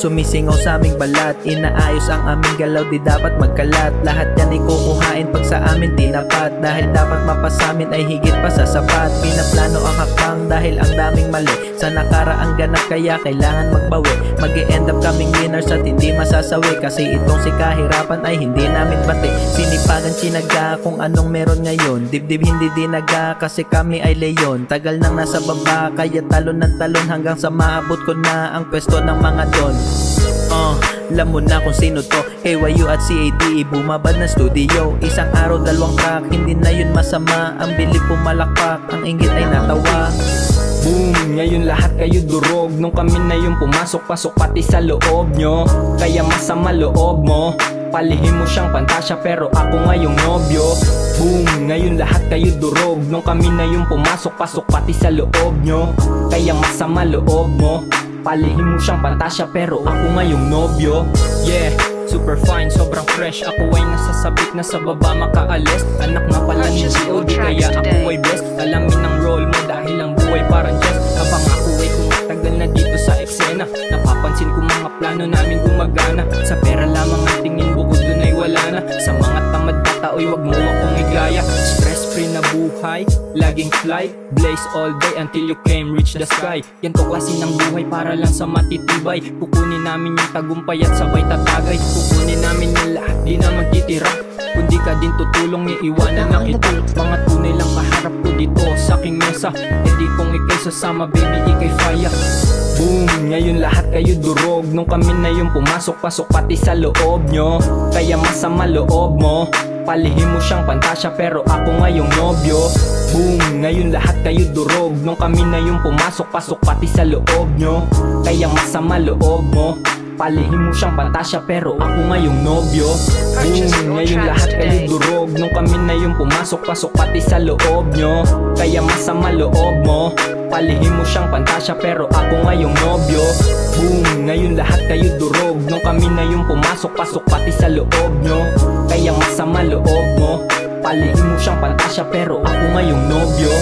Sumisingaw sa aming balat, inaayos ang aming galaw, di dapat magkalat. Lahat yan ikukuhain pag sa amin tinapat, dahil dapat mapasamin ay higit pa sa sapat. Pinaplano ang hakbang dahil ang daming mali sa nakaraang ganap, kaya kailangan magbawi. Mag-e-end up kaming winners at hindi masasawi, kasi itong si kahirapan ay hindi namin bati. Sinipagan chinaga kung anong meron ngayon, dibdib hindi dinaga kasi kami ay leyon. Tagal nang nasa baba kaya talon ng talon, hanggang sa maabot ko na ang pwesto ng mga don. Alam mo na kung sino to, AYU at CADE, bumabad na studio. Isang araw dalawang track, hindi na yun masama. Ang bilib pumalakpak, ang inggit ay natawa. Boom! Ngayon lahat kayo durog, nung kami na yung pumasok-pasok pati sa loob nyo. Kaya masama loob mo, palihim mo siyang pantasya pero ako ngayong nobyo. Boom! Ngayon lahat kayo durog, nung kami na yung pumasok-pasok pati sa loob nyo. Kaya masama loob mo, palihim mo siyang pantasya pero ako ngayong nobyo. Yeah! Super fine, sobrang fresh. Ako ay nasasabik na sa baba makaalis. Anak nga pala ni G.O.D. kaya ako ay blessed. Alamin ang role mo dahil ang buhay parang chess. Habang ako ay tumatagal na dito sa eksena, napapansin ko mga plano namin gumagana. Sa pera lamang ang tingin, bukod dun ay wala na. Sa mga tamad na tao'y wag mo akong igaya. Stress free na buhay, laging fly, blaze all day until you came reach the sky. Yan to klase ng buhay para lang sa matitibay. Kukunin namin yung tagumpay at sabay tatagay. Kukunin namin yung lahat, di na magtitira. Kundi ka din tutulong, iiwanan na kita. Mga tunay lang kaharap ko dito sa aking mesa. E di kong ikay sasama, baby, ikay fire. Boom! Ngayon lahat kayo durog, nung kami na yung pumasok-pasok pati sa loob nyo. Kaya masama loob mo, palihim mo siyang pantasya pero ako ngayong nobyo. Boom! Ngayon lahat kayo durog, nung kami na yung pumasok-pasok pati sa loob nyo. Kaya masama loob mo, palihim mo siyang pantasya pero ako ngayong nobyo. Boom! Ngayon lahat kayo durog, nung kami na yung pumasok-pasok pati sa loob nyo. Kaya masama loob mo, palihim mo siyang pantasya pero ako ngayong nobyo. Boom! Ngayon lahat kayo durog, nung kami na yung pumasok-pasok pati sa loob nyo. Kaya masama loob mo, palihim mo siyang pantasya pero ako ngayong nobyo.